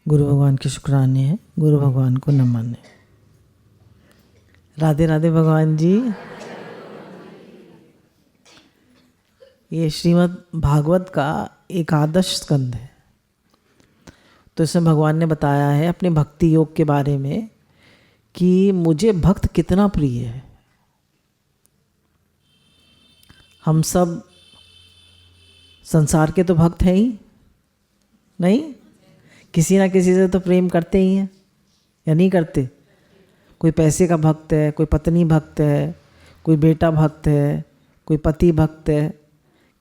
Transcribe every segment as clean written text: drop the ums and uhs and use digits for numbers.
गुरु भगवान के शुक्राने हैं, गुरु भगवान को नमन है। राधे राधे भगवान जी। ये श्रीमद् भागवत का एकादश स्कंद है। तो इसमें भगवान ने बताया है अपने भक्ति योग के बारे में कि मुझे भक्त कितना प्रिय है। हम सब संसार के तो भक्त हैं ही नहीं, किसी ना किसी से तो प्रेम करते ही हैं या नहीं करते। कोई पैसे का भक्त है, कोई पत्नी भक्त है, कोई बेटा भक्त है, कोई पति भक्त है।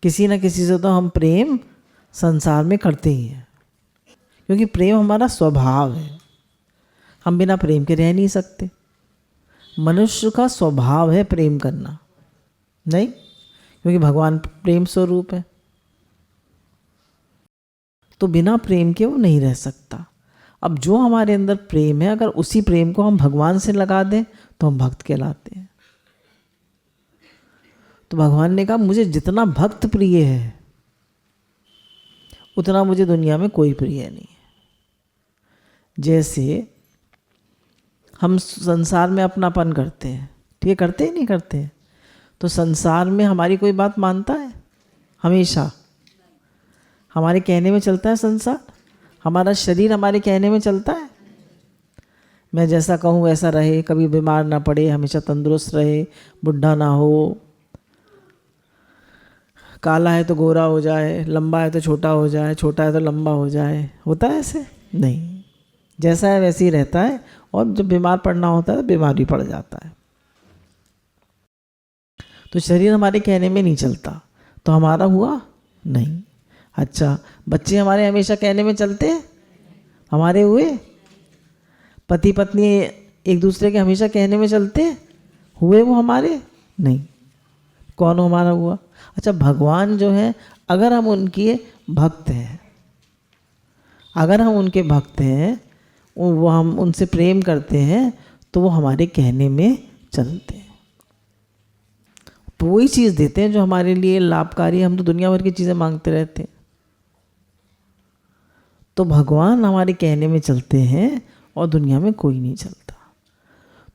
किसी ना किसी से तो हम प्रेम संसार में करते ही हैं, क्योंकि प्रेम हमारा स्वभाव है। हम बिना प्रेम के रह नहीं सकते। मनुष्य का स्वभाव है प्रेम करना, नहीं, क्योंकि भगवान प्रेम स्वरूप है। तो बिना प्रेम के वो नहीं रह सकता। अब जो हमारे अंदर प्रेम है, अगर उसी प्रेम को हम भगवान से लगा दें तो हम भक्त कहलाते हैं। तो भगवान ने कहा मुझे जितना भक्त प्रिय है उतना मुझे दुनिया में कोई प्रिय नहीं है। जैसे हम संसार में अपनापन करते हैं, ठीक है, करते ही नहीं करते हैं। तो संसार में हमारी कोई बात मानता है? हमेशा हमारे कहने में चलता है संसार। हमारा शरीर हमारे कहने में चलता है। मैं जैसा कहूँ वैसा रहे, कभी बीमार ना पड़े, हमेशा तंदुरुस्त रहे, बुढ़ा ना हो, काला है तो गोरा हो जाए, लंबा है तो छोटा हो जाए, छोटा है तो लंबा हो जाए। होता है ऐसे? नहीं, जैसा है वैसे ही रहता है। और जब बीमार पड़ना होता है तो बीमार भी पड़ जाता है। तो शरीर हमारे कहने में नहीं चलता, तो हमारा हुआ नहीं। अच्छा, बच्चे हमारे हमेशा कहने में चलते हैं? हमारे हुए? पति पत्नी एक दूसरे के हमेशा कहने में चलते हैं? हुए वो हमारे? नहीं। कौन हमारा हुआ? अच्छा, भगवान जो है, अगर हम उनके भक्त हैं, अगर हम उनके भक्त हैं, वो हम उनसे प्रेम करते हैं, तो वो हमारे कहने में चलते हैं। तो वही चीज़ देते हैं जो हमारे लिए लाभकारी। हम तो दुनिया भर की चीज़ें मांगते रहते हैं। तो भगवान हमारे कहने में चलते हैं और दुनिया में कोई नहीं चलता।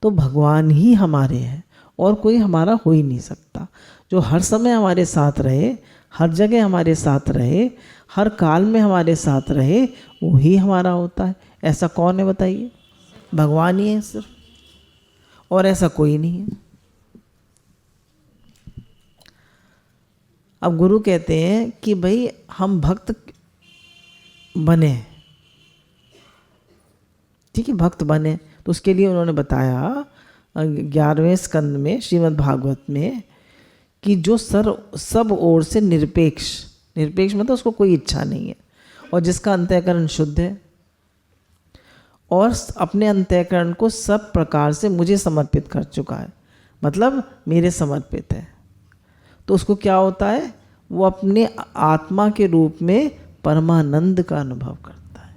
तो भगवान ही हमारे हैं और कोई हमारा हो ही नहीं सकता। जो हर समय हमारे साथ रहे, हर जगह हमारे साथ रहे, हर काल में हमारे साथ रहे, वो ही हमारा होता है। ऐसा कौन है बताइए? भगवान ही है सिर्फ, और ऐसा कोई नहीं है। अब गुरु कहते हैं कि भाई हम भक्त बने, ठीक है, भक्त बने। तो उसके लिए उन्होंने बताया 11वें स्कंद में श्रीमद् भागवत में कि जो सब ओर से निरपेक्ष, निरपेक्ष मतलब उसको कोई इच्छा नहीं है, और जिसका अंतःकरण शुद्ध है और अपने अंतःकरण को सब प्रकार से मुझे समर्पित कर चुका है, मतलब मेरे समर्पित है। तो उसको क्या होता है? वो अपने आत्मा के रूप में परमानंद का अनुभव करता है।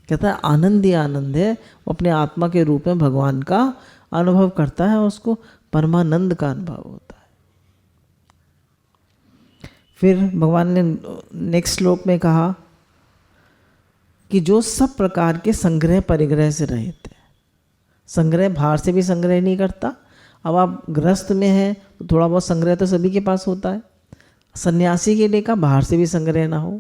कहता है आनंद ही आनंद है। वो अपने आत्मा के रूप में भगवान का अनुभव करता है और उसको परमानंद का अनुभव होता है। फिर भगवान ने नेक्स्ट श्लोक में कहा कि जो सब प्रकार के संग्रह परिग्रह से रहित है। संग्रह बाहर से भी संग्रह नहीं करता। अब आप गृहस्थ में हैं तो थोड़ा बहुत संग्रह तो सभी के पास होता है। सन्यासी के लिए का बाहर से भी संग्रह ना हो,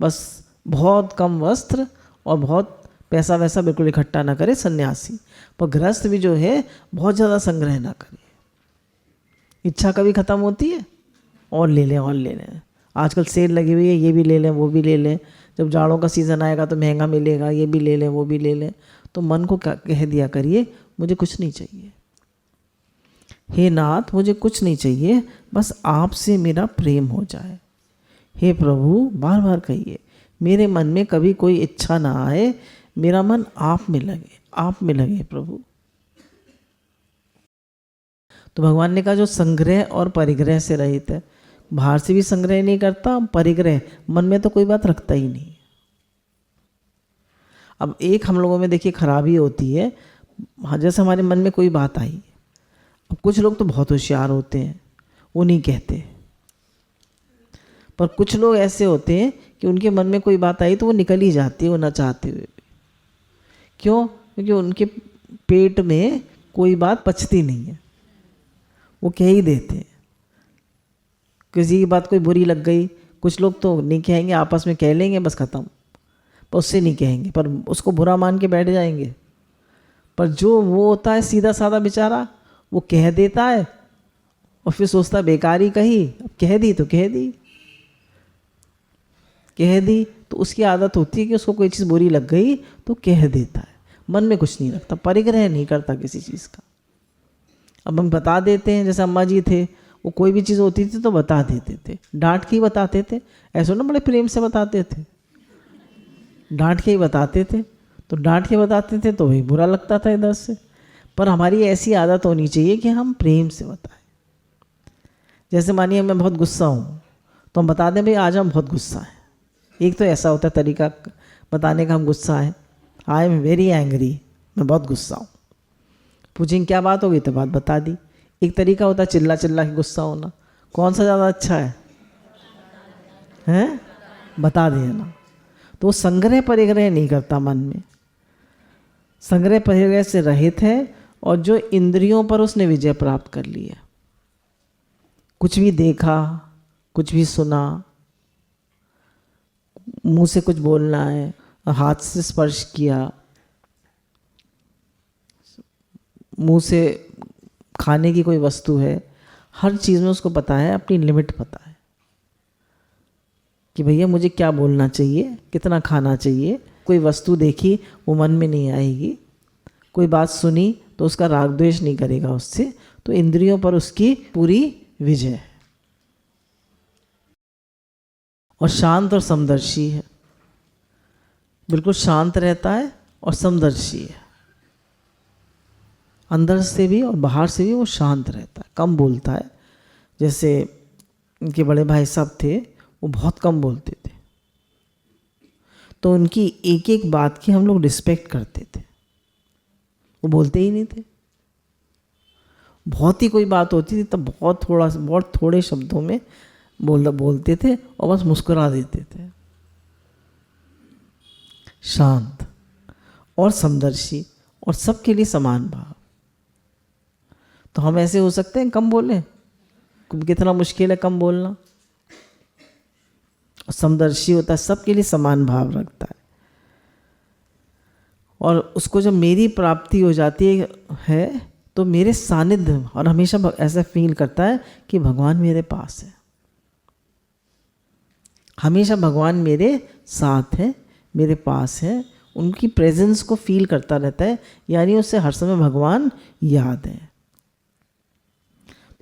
बस बहुत कम वस्त्र और बहुत पैसा वैसा बिल्कुल इकट्ठा ना करे सन्यासी। पर गृहस्थ भी जो है बहुत ज़्यादा संग्रह ना करे। इच्छा कभी ख़त्म होती है, और ले लें और ले लें। आजकल सेल लगी हुई है, ये भी ले लें वो भी ले लें। जब जाड़ों का सीज़न आएगा तो महंगा मिलेगा, ये भी ले लें वो भी ले लें। तो मन को कह दिया करिए मुझे कुछ नहीं चाहिए, हे नाथ मुझे कुछ नहीं चाहिए, बस आपसे मेरा प्रेम हो जाए। हे प्रभु, बार बार कहिए मेरे मन में कभी कोई इच्छा ना आए, मेरा मन आप में लगे, आप में लगे प्रभु। तो भगवान ने कहा जो संग्रह और परिग्रह से रहित है, बाहर से भी संग्रह नहीं करता, परिग्रह मन में तो कोई बात रखता ही नहीं। अब एक हम लोगों में देखिए खराबी होती है, जैसे हमारे मन में कोई बात आई। अब कुछ लोग तो बहुत होशियार होते हैं, वो नहीं कहते, पर कुछ लोग ऐसे होते हैं कि उनके मन में कोई बात आई तो वो निकल ही जाती है, वो ना चाहते हुए भी। क्यों? क्योंकि उनके पेट में कोई बात पचती नहीं है, वो कह ही देते हैं। किसी की बात कोई बुरी लग गई, कुछ लोग तो नहीं कहेंगे, आपस में कह लेंगे बस ख़त्म, पर उससे नहीं कहेंगे, पर उसको बुरा मान के बैठ जाएंगे। पर जो वो होता है सीधा साधा बेचारा, वो कह देता है और फिर सोचता बेकार ही कही, अब कह दी तो कह दी, कह दी तो उसकी आदत होती है कि उसको कोई चीज़ बुरी लग गई तो कह देता है, मन में कुछ नहीं रखता, परिग्रह नहीं करता किसी चीज़ का। अब हम बता देते हैं, जैसे अम्मा जी थे, वो कोई भी चीज़ होती थी तो बता देते थे, डांट के ही बताते थे, ऐसा ना बड़े प्रेम से बताते थे, डांट के ही बताते थे। तो डांट के बताते थे तो वही बुरा लगता था इधर से। पर हमारी ऐसी आदत होनी चाहिए कि हम प्रेम से बताएं। जैसे मानिए मैं बहुत गुस्सा हूँ तो हम बता दें भाई आज हम बहुत गुस्सा हैं। एक तो ऐसा होता है तरीका बताने का, हम गुस्सा है, आई एम वेरी एंग्री, मैं बहुत गुस्सा हूँ। पूछेंगे क्या बात होगी तो बात बता दी। एक तरीका होता है चिल्ला चिल्ला के गुस्सा होना, कौन सा ज़्यादा अच्छा है? हैं? बता देना। तो वो संग्रह परिग्रह नहीं करता मन में, संग्रह परिग्रह से रहित है, और जो इंद्रियों पर उसने विजय प्राप्त कर ली है। कुछ भी देखा, कुछ भी सुना, मुंह से कुछ बोलना है, हाथ से स्पर्श किया, मुंह से खाने की कोई वस्तु है, हर चीज़ में उसको पता है, अपनी लिमिट पता है कि भैया मुझे क्या बोलना चाहिए, कितना खाना चाहिए। कोई वस्तु देखी वो मन में नहीं आएगी, कोई बात सुनी तो उसका राग द्वेष नहीं करेगा उससे। तो इंद्रियों पर उसकी पूरी विजय है, और शांत और समदर्शी है, बिल्कुल शांत रहता है और समदर्शी है, अंदर से भी और बाहर से भी वो शांत रहता है, कम बोलता है। जैसे इनके बड़े भाई साहब थे, वो बहुत कम बोलते थे, तो उनकी एक एक बात की हम लोग रिस्पेक्ट करते थे, वो बोलते ही नहीं थे। बहुत ही कोई बात होती थी तब बहुत थोड़े शब्दों में बोलते थे और बस मुस्कुरा देते थे। शांत और समदर्शी और सबके लिए समान भाव। तो हम ऐसे हो सकते हैं कम बोलें? कितना मुश्किल है कम बोलना। और समदर्शी होता है, सबके लिए समान भाव रखता है, और उसको जब मेरी प्राप्ति हो जाती है तो मेरे सानिध्य, और हमेशा ऐसा फील करता है कि भगवान मेरे पास है, हमेशा भगवान मेरे साथ है, मेरे पास है, उनकी प्रेजेंस को फील करता रहता है, यानी उससे हर समय भगवान याद है।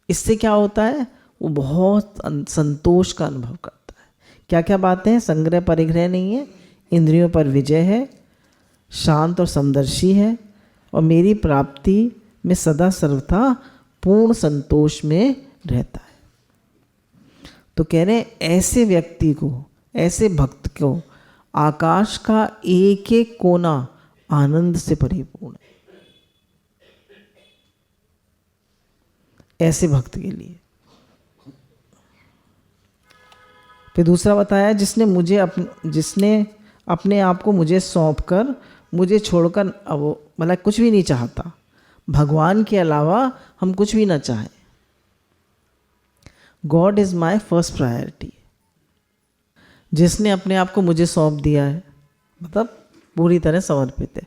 इससे क्या होता है? वो बहुत संतोष का अनुभव करता है। क्या क्या बातें हैं? संग्रह परिग्रह नहीं है, इंद्रियों पर विजय है, शांत और समदर्शी है, और मेरी प्राप्ति में सदा सर्वथा पूर्ण संतोष में रहता है। तो कह रहे हैं ऐसे व्यक्ति को, ऐसे भक्त को आकाश का एक एक कोना आनंद से परिपूर्ण है। ऐसे भक्त के लिए। फिर दूसरा बताया, जिसने अपने आप को मुझे सौंपकर, मुझे छोड़कर, अब मतलब कुछ भी नहीं चाहता, भगवान के अलावा हम कुछ भी ना चाहें। God is my first priority. जिसने अपने आप को मुझे सौंप दिया है, मतलब पूरी तरह समर्पित है,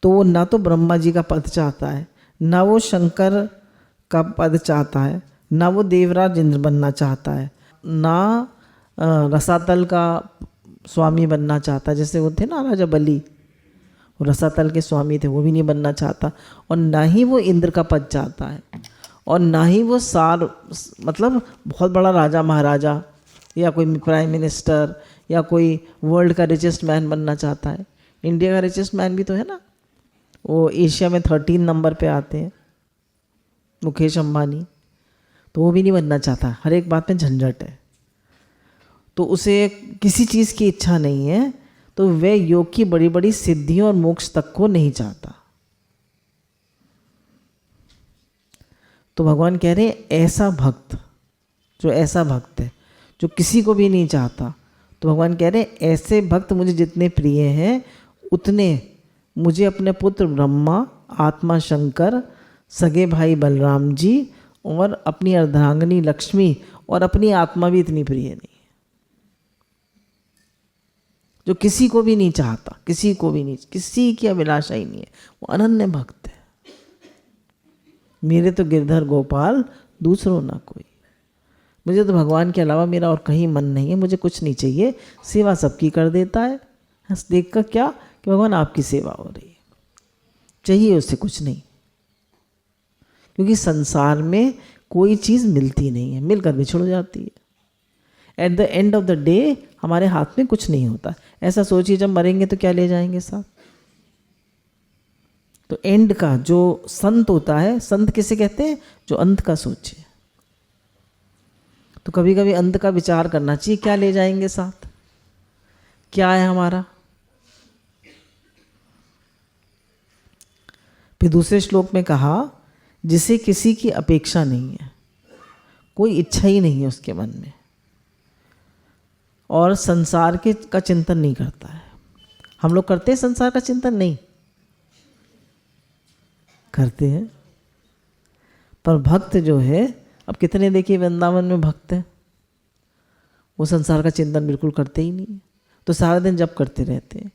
तो वो ना तो ब्रह्मा जी का पद चाहता है, ना वो शंकर का पद चाहता है, ना वो देवराज इंद्र बनना चाहता है, ना रसातल का स्वामी बनना चाहता, जैसे वो थे ना राजा बलि, वो रसातल के स्वामी थे, वो भी नहीं बनना चाहता, और ना ही वो इंद्र का पद चाहता है, और ना ही वो मतलब बहुत बड़ा राजा महाराजा या कोई प्राइम मिनिस्टर या कोई वर्ल्ड का रिचेस्ट मैन बनना चाहता है। इंडिया का रिचेस्ट मैन भी तो है ना, वो एशिया में 13 नंबर पे आते हैं, मुकेश अंबानी, तो वो भी नहीं बनना चाहता। हर एक बात में झंझट है, तो उसे किसी चीज़ की इच्छा नहीं है, तो वह योग की बड़ी बड़ी सिद्धियों और मोक्ष तक को नहीं चाहता। तो भगवान कह रहे हैं ऐसा भक्त, जो ऐसा भक्त है, जो किसी को भी नहीं चाहता। तो भगवान कह रहे हैं ऐसे भक्त मुझे जितने प्रिय हैं उतने मुझे अपने पुत्र ब्रह्मा, आत्मा शंकर, सगे भाई बलराम जी और अपनी अर्धांगिनी लक्ष्मी और अपनी आत्मा भी इतनी प्रिय नहीं है। जो किसी को भी नहीं चाहता, किसी को भी नहीं, किसी की अभिलाषा ही नहीं है, वो अनन्य भक्त है। मेरे तो गिरधर गोपाल दूसरों ना कोई, मुझे तो भगवान के अलावा मेरा और कहीं मन नहीं है, मुझे कुछ नहीं चाहिए, सेवा सबकी कर देता है। हंस देख कर क्या कि भगवान आपकी सेवा हो रही है, चाहिए उससे कुछ नहीं। क्योंकि संसार में कोई चीज़ मिलती नहीं है, मिलकर बिछड़ जाती है। At the end of the day हमारे हाथ में कुछ नहीं होता। ऐसा सोचिए जब मरेंगे तो क्या ले जाएंगे साथ। तो एंड का जो संत होता है, संत किसे कहते हैं? जो अंत का सोचे। तो कभी कभी अंत का विचार करना चाहिए, क्या ले जाएंगे साथ, क्या है हमारा। फिर दूसरे श्लोक में कहा जिसे किसी की अपेक्षा नहीं है, कोई इच्छा ही नहीं है उसके मन में, और संसार के का चिंतन नहीं करता है। हम लोग करते हैं संसार का चिंतन? नहीं करते हैं। पर भक्त जो है, अब कितने देखिए वृंदावन में भक्त हैं, वो संसार का चिंतन बिल्कुल करते ही नहीं, तो सारा दिन जप करते रहते हैं।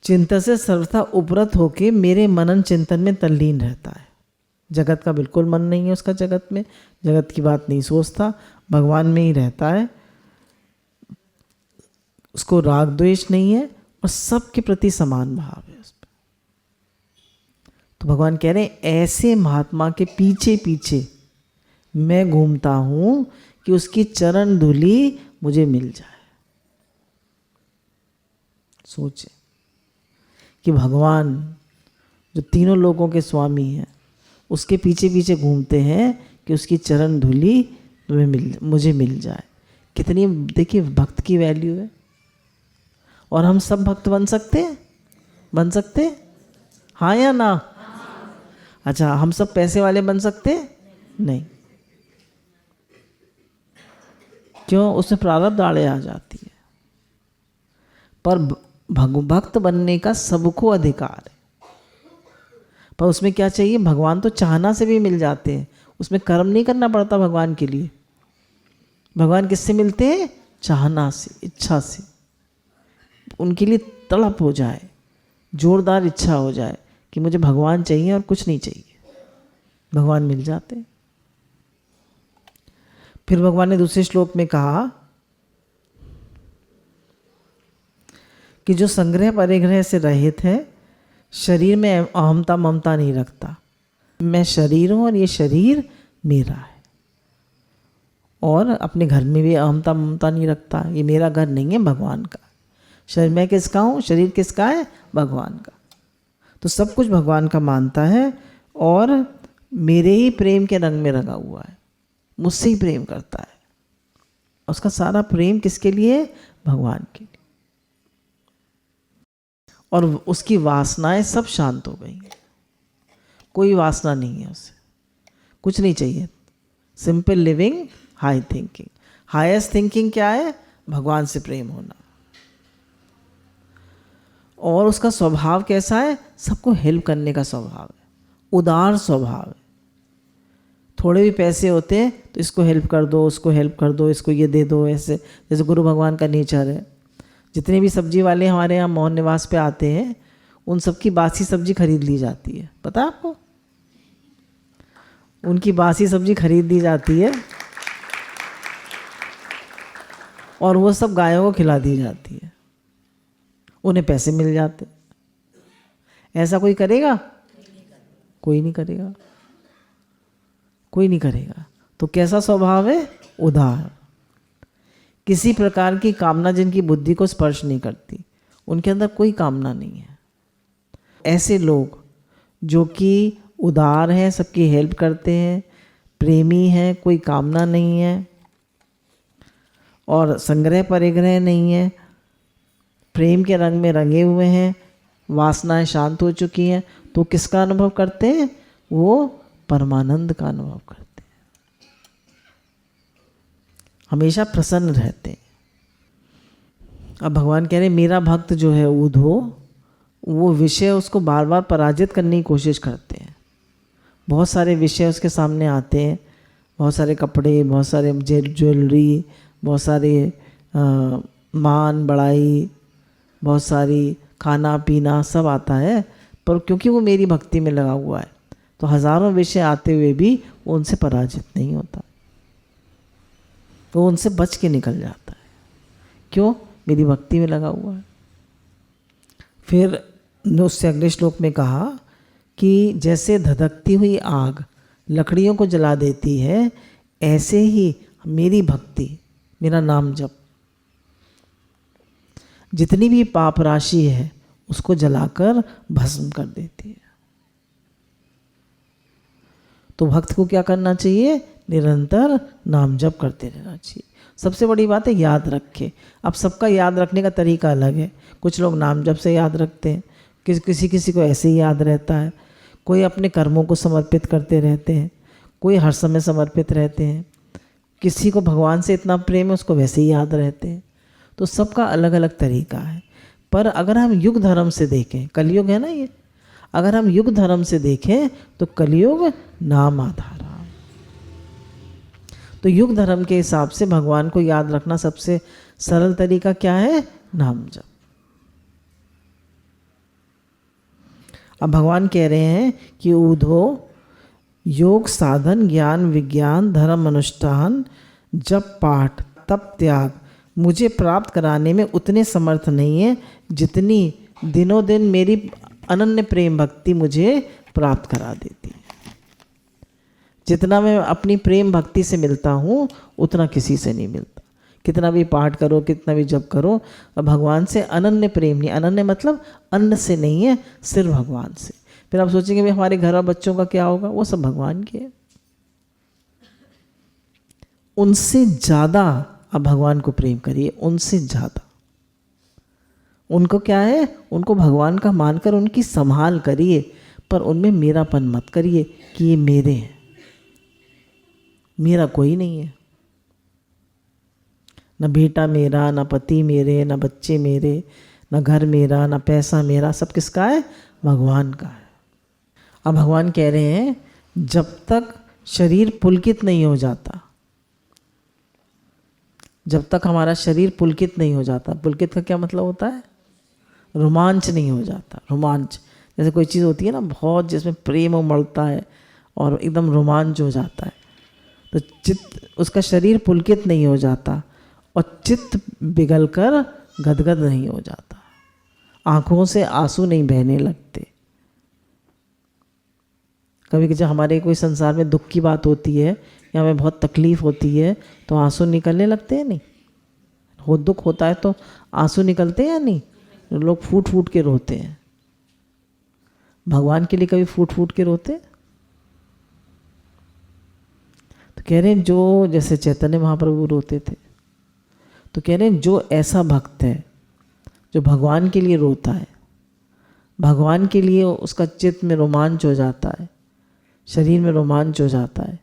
चिंता से सर्वथा उपरत होके मेरे मनन चिंतन में तल्लीन रहता है। जगत का बिल्कुल मन नहीं है उसका, जगत में जगत की बात नहीं सोचता, भगवान में ही रहता है। उसको राग द्वेष नहीं है और सबके प्रति समान भाव है उसमें। तो भगवान कह रहे हैं ऐसे महात्मा के पीछे पीछे मैं घूमता हूं कि उसकी चरण धूलि मुझे मिल जाए। सोचे कि भगवान जो तीनों लोगों के स्वामी हैं उसके पीछे पीछे घूमते हैं कि उसकी चरण धूलि मुझे मिल जाए। कितनी देखिए भक्त की वैल्यू है। और हम सब भक्त बन सकते हैं? बन सकते हैं? हाँ या ना? अच्छा, हम सब पैसे वाले बन सकते हैं? नहीं। क्यों? उसमें प्रारब्ध आड़े आ जाती है। पर भक्त बनने का सबको अधिकार है, पर उसमें क्या चाहिए? भगवान तो चाहना से भी मिल जाते हैं, उसमें कर्म नहीं करना पड़ता भगवान के लिए। भगवान किससे मिलते हैं? चाहना से, इच्छा से। उनके लिए तड़प हो जाए, जोरदार इच्छा हो जाए कि मुझे भगवान चाहिए और कुछ नहीं चाहिए, भगवान मिल जाते हैं। फिर भगवान ने दूसरे श्लोक में कहा कि जो संग्रह परिग्रह से रहित है, शरीर में अहमता ममता नहीं रखता। मैं शरीर हूँ और ये शरीर मेरा है। और अपने घर में भी अहमता ममता नहीं रखता, ये मेरा घर नहीं है, भगवान का। शरीर मैं किसका हूँ? शरीर किसका है? भगवान का। तो सब कुछ भगवान का मानता है और मेरे ही प्रेम के रंग में रंगा हुआ है, मुझसे ही प्रेम करता है। उसका सारा प्रेम किसके लिए? भगवान के लिए। और उसकी वासनाएं सब शांत हो गई हैं, कोई वासना नहीं है उसे, कुछ नहीं चाहिए। Simple living, high thinking. Highest thinking क्या है? भगवान से प्रेम होना। और उसका स्वभाव कैसा है? सबको हेल्प करने का स्वभाव है, उदार स्वभाव है। थोड़े भी पैसे होते हैं तो इसको हेल्प कर दो, उसको हेल्प कर दो, इसको ये दे दो, ऐसे जैसे गुरु भगवान का नेचर है। जितने भी सब्जी वाले हमारे यहाँ मोहन निवास पे आते हैं, उन सबकी बासी सब्जी खरीद ली जाती है, पता है आपको? उनकी बासी सब्जी खरीद ली जाती है और वो सब गायों को खिला दी जाती है, उन्हें पैसे मिल जाते। ऐसा कोई करेगा? कोई नहीं करेगा, कोई नहीं करेगा। तो कैसा स्वभाव है? उदार। किसी प्रकार की कामना जिनकी बुद्धि को स्पर्श नहीं करती, उनके अंदर कोई कामना नहीं है। ऐसे लोग जो कि उदार हैं, सबकी हेल्प करते हैं, प्रेमी हैं, कोई कामना नहीं है और संग्रह परिग्रह नहीं है, प्रेम के रंग में रंगे हुए हैं, वासनाएं शांत हो चुकी हैं, तो किसका अनुभव करते हैं? वो परमानंद का अनुभव करते हैं। हमेशा प्रसन्न रहते हैं। अब भगवान कह रहे हैं मेरा भक्त जो है ऊधो, वो विषय उसको बार बार पराजित करने की कोशिश करते हैं। बहुत सारे विषय उसके सामने आते हैं, बहुत सारे कपड़े, बहुत सारे ज्वेलरी, बहुत सारे मान बड़ाई, बहुत सारी खाना पीना सब आता है, पर क्योंकि वो मेरी भक्ति में लगा हुआ है तो हज़ारों विषय आते हुए भी वो उनसे पराजित नहीं होता, वो उनसे बच के निकल जाता है। क्यों? मेरी भक्ति में लगा हुआ है। फिर उससे अगले श्लोक में कहा कि जैसे धधकती हुई आग लकड़ियों को जला देती है, ऐसे ही मेरी भक्ति, मेरा नाम जप जितनी भी पाप राशि है उसको जलाकर भस्म कर देती है। तो भक्त को क्या करना चाहिए? निरंतर नाम जप करते रहना चाहिए। सबसे बड़ी बात है याद रखे। अब सबका याद रखने का तरीका अलग है। कुछ लोग नाम जप से याद रखते हैं, किसी को ऐसे ही याद रहता है, कोई अपने कर्मों को समर्पित करते रहते हैं, कोई हर समय समर्पित रहते हैं, किसी को भगवान से इतना प्रेम है उसको वैसे ही याद रहते हैं। तो सबका अलग अलग तरीका है। पर अगर हम युग धर्म से देखें, कलयुग है ना ये, अगर हम युग धर्म से देखें तो कलयुग नाम आधारा। तो युग धर्म के हिसाब से भगवान को याद रखना सबसे सरल तरीका क्या है? नाम जप। अब भगवान कह रहे हैं कि ऊधो योग साधन ज्ञान विज्ञान धर्म अनुष्ठान जप पाठ तप त्याग मुझे प्राप्त कराने में उतने समर्थ नहीं है जितनी दिनों दिन मेरी अनन्य प्रेम भक्ति मुझे प्राप्त करा देती है। जितना मैं अपनी प्रेम भक्ति से मिलता हूँ उतना किसी से नहीं मिलता। कितना भी पाठ करो, कितना भी जप करो, भगवान से अनन्य प्रेम नहीं। अनन्य मतलब अन्न से नहीं है, सिर्फ भगवान से। फिर आप सोचेंगे भाई हमारे घर और बच्चों का क्या होगा? वो सब भगवान के हैं। उनसे ज़्यादा आप भगवान को प्रेम करिए, उनसे ज़्यादा। उनको क्या है? उनको भगवान का मानकर उनकी संभाल करिए, पर उनमें मेरापन मत करिए कि ये मेरे हैं, मेरा कोई नहीं है। न बेटा मेरा, न पति मेरे, न बच्चे मेरे, न घर मेरा, न पैसा मेरा, सब किसका है? भगवान का है। अब भगवान कह रहे हैं जब तक शरीर पुलकित नहीं हो जाता, जब तक हमारा शरीर पुलकित नहीं हो जाता, पुलकित का क्या मतलब होता है? रोमांच नहीं हो जाता। रोमांच जैसे कोई चीज़ होती है ना बहुत, जिसमें प्रेम उमड़ता है और एकदम रोमांच हो जाता है, तो चित्त, उसका शरीर पुलकित नहीं हो जाता और चित्त पिघलकर गदगद नहीं हो जाता, आँखों से आंसू नहीं बहने लगते। कभी जब हमारे कोई संसार में दुख की बात होती है या हमें बहुत तकलीफ़ होती है तो आंसू निकलने लगते हैं नहीं? हो दुख होता है तो आंसू निकलते हैं या नहीं? लोग फूट फूट के रोते हैं। भगवान के लिए कभी फूट फूट के रोते? तो कह रहे हैं जो, जैसे चैतन्य महाप्रभु रोते थे, तो कह रहे हैं जो ऐसा भक्त है जो भगवान के लिए रोता है, भगवान के लिए उसका चित्त में रोमांच हो जाता है, शरीर में रोमांच हो जाता है,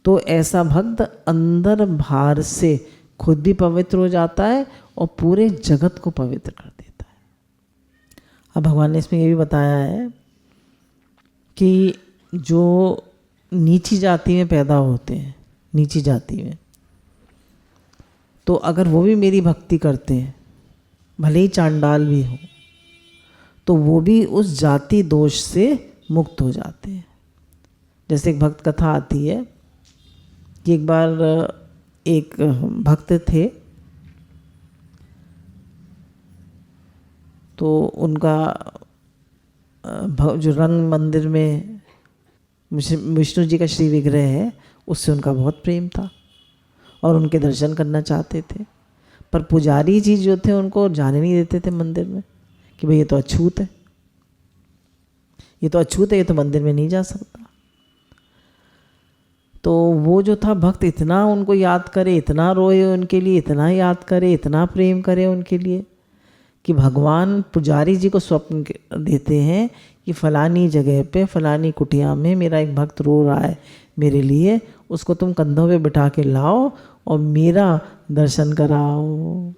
तो ऐसा भक्त अंदर बाहर से खुद भी पवित्र हो जाता है और पूरे जगत को पवित्र कर देता है। अब भगवान ने इसमें ये भी बताया है कि जो नीची जाति में पैदा होते हैं, नीची जाति में, तो अगर वो भी मेरी भक्ति करते हैं, भले ही चांडाल भी हो, तो वो भी उस जाति दोष से मुक्त हो जाते हैं। जैसे एक भक्त कथा आती है कि एक बार एक भक्त थे, तो उनका जो रंग मंदिर में विष्णु जी का श्री विग्रह है उससे उनका बहुत प्रेम था और उनके दर्शन करना चाहते थे, पर पुजारी जी जो थे उनको जाने नहीं देते थे मंदिर में कि भाई ये तो अछूत है, ये तो अछूत है, ये तो मंदिर में नहीं जा सकता। तो वो जो था भक्त इतना उनको याद करे, इतना रोए उनके लिए, इतना याद करे, इतना प्रेम करे उनके लिए कि भगवान पुजारी जी को स्वप्न देते हैं कि फलानी जगह पे फलानी कुटिया में मेरा एक भक्त रो रहा है मेरे लिए, उसको तुम कंधों पे बिठा के लाओ, और मेरा दर्शन कराओ।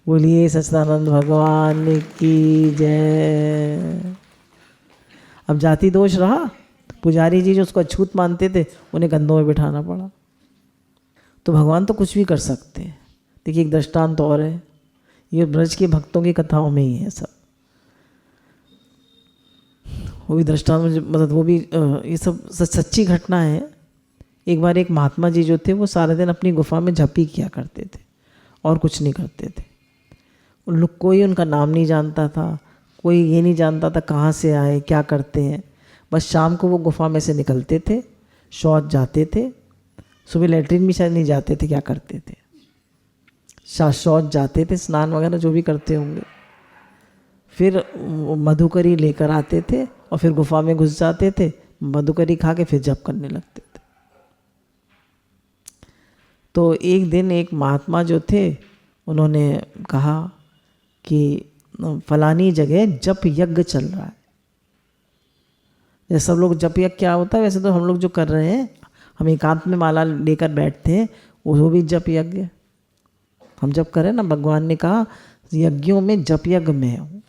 बोलिए सच्चिदानंद भगवान की जय। अब जाति दोष रहा, पुजारी जी जो उसको अछूत मानते थे उन्हें कंधों में बिठाना पड़ा। तो भगवान तो कुछ भी कर सकते हैं। देखिए एक दृष्टांत और है, ये ब्रज के भक्तों की कथाओं में ही है सब। वो भी दृष्टांत मतलब वो भी ये सब सच्ची घटना है। एक बार एक महात्मा जी जो थे वो सारे दिन अपनी गुफा में जप किया करते थे और कुछ नहीं करते थे। उन लोग कोई उनका नाम नहीं जानता था, कोई ये नहीं जानता था कहाँ से आए क्या करते हैं। बस शाम को वो गुफा में से निकलते थे, शौच जाते थे, सुबह लेटरिन भी शायद नहीं जाते थे, क्या करते थे, शौच जाते थे, स्नान वगैरह जो भी करते होंगे, फिर मधुकरी लेकर आते थे और फिर गुफा में घुस जाते थे, मधुकरी खा के फिर जप करने लगते थे। तो एक दिन एक महात्मा जो थे उन्होंने कहा कि फलानी जगह जप यज्ञ चल रहा है। जैसे सब लोग जप यज्ञ क्या होता है, वैसे तो हम लोग जो कर रहे हैं, हम एकांत में माला लेकर बैठते हैं, वो भी जप यज्ञ हम जब करें ना। भगवान ने कहा यज्ञों में जप यज्ञ में हूँ।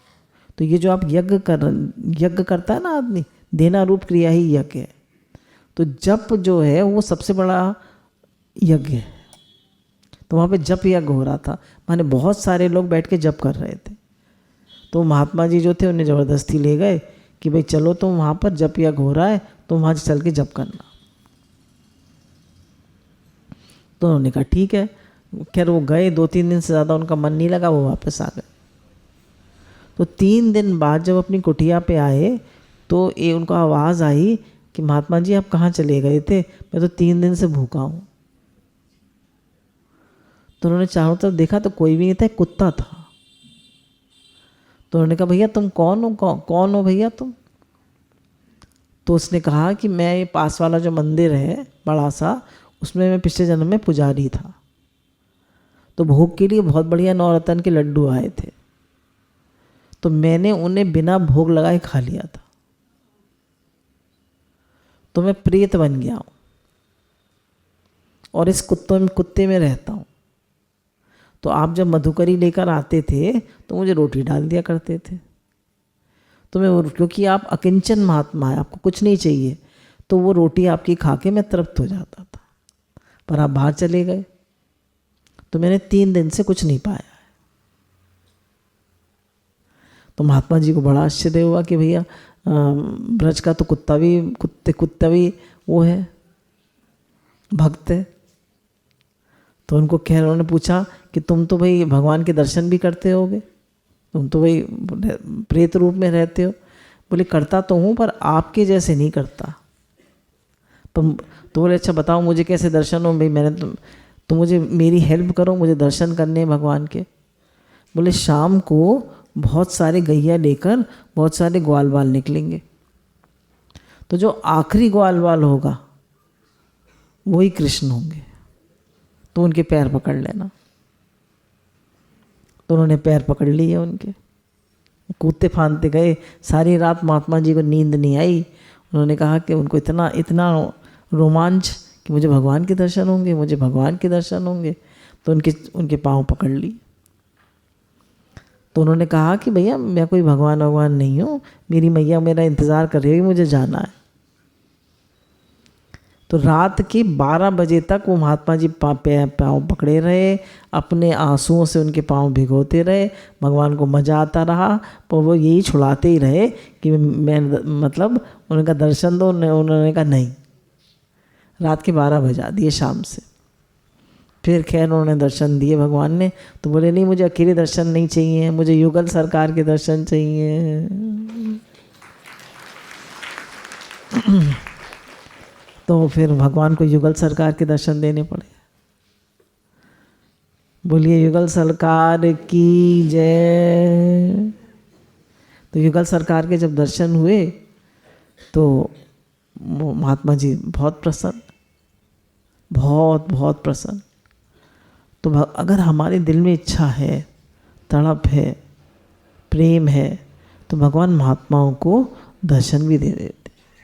तो ये जो आप यज्ञ करता है ना आदमी, देना रूप क्रिया ही यज्ञ है। तो जप जो है वो सबसे बड़ा यज्ञ है। तो वहाँ पे जप यज्ञ हो रहा था, माने बहुत सारे लोग बैठ के जप कर रहे थे। तो महात्मा जी जो थे उन्हें ज़बरदस्ती ले गए कि भाई चलो तुम वहाँ पर जप यज्ञ हो रहा है, तुम वहाँ चल के जप करना। तो उन्होंने कहा ठीक है। खैर वो गए, 2-3 दिन से ज़्यादा उनका मन नहीं लगा, वो वापस आ गए। तो 3 दिन बाद जब अपनी कुटिया पे आए तो ये उनको आवाज़ आई कि महात्मा जी आप कहाँ चले गए थे, मैं तो 3 दिन से भूखा हूँ। तो उन्होंने चारों तरफ देखा तो कोई भी नहीं था, एक कुत्ता था। तो उन्होंने कहा भैया तुम कौन हो, कौन हो भैया तुम? तो उसने कहा कि मैं ये पास वाला जो मंदिर है बड़ा सा, उसमें मैं पिछले जन्म में पुजारी था। तो भोग के लिए बहुत बढ़िया नवरत्न के लड्डू आए थे, तो मैंने उन्हें बिना भोग लगाए खा लिया था, तो मैं प्रेत बन गया हूँ और इस कुत्ते में रहता हूँ। तो आप जब मधुकरी लेकर आते थे तो मुझे रोटी डाल दिया करते थे। तो मैं, क्योंकि आप अकिंचन महात्मा है, आपको कुछ नहीं चाहिए, तो वो रोटी आपकी खा के मैं तृप्त हो जाता था। पर आप बाहर चले गए तो मैंने 3 दिन से कुछ नहीं पाया है। तो महात्मा जी को बड़ा आश्चर्य हुआ कि भैया ब्रज का तो कुत्ता भी वो है, भक्त है। तो उनको खैर उन्होंने पूछा कि तुम तो भाई भगवान के दर्शन भी करते होगे, तुम तो भाई प्रेत रूप में रहते हो। बोले करता तो हूँ पर आपके जैसे नहीं करता। तो बोले अच्छा बताओ मुझे कैसे दर्शन हो भाई, मैंने तो मुझे मेरी हेल्प करो, मुझे दर्शन करने हैं भगवान के। बोले शाम को बहुत सारे गैया लेकर बहुत सारे ग्वाल बाल निकलेंगे, तो जो आखिरी ग्वाल बाल होगा वही कृष्ण होंगे, तो उनके पैर पकड़ लेना। तो उन्होंने पैर पकड़ लिए उनके, कूदते फांदते गए। सारी रात महात्मा जी को नींद नहीं आई। उन्होंने कहा कि उनको इतना रोमांच कि मुझे भगवान के दर्शन होंगे, मुझे भगवान के दर्शन होंगे। तो उनके पाँव पकड़ लिए। तो उन्होंने कहा कि भैया मैं कोई भगवान नहीं हूँ, मेरी मैया मेरा इंतज़ार कर रही है, मुझे जाना है। तो रात के 12 बजे तक वो महात्मा जी पाँव पकड़े रहे, अपने आंसुओं से उनके पाँव भिगोते रहे। भगवान को मज़ा आता रहा, पर वो यही छुड़ाते ही रहे कि मैं मतलब उनका दर्शन दो। उन्होंने कहा नहीं। रात के 12 बजा दिए शाम से। फिर खैर उन्होंने दर्शन दिए भगवान ने। तो बोले नहीं मुझे अकेले दर्शन नहीं चाहिए, मुझे युगल सरकार के दर्शन चाहिए। तो फिर भगवान को युगल सरकार के दर्शन देने पड़े। बोलिए युगल सरकार की जय। तो युगल सरकार के जब दर्शन हुए तो महात्मा जी बहुत प्रसन्न, बहुत प्रसन्न। तो अगर हमारे दिल में इच्छा है, तड़प है, प्रेम है, तो भगवान महात्माओं को दर्शन भी दे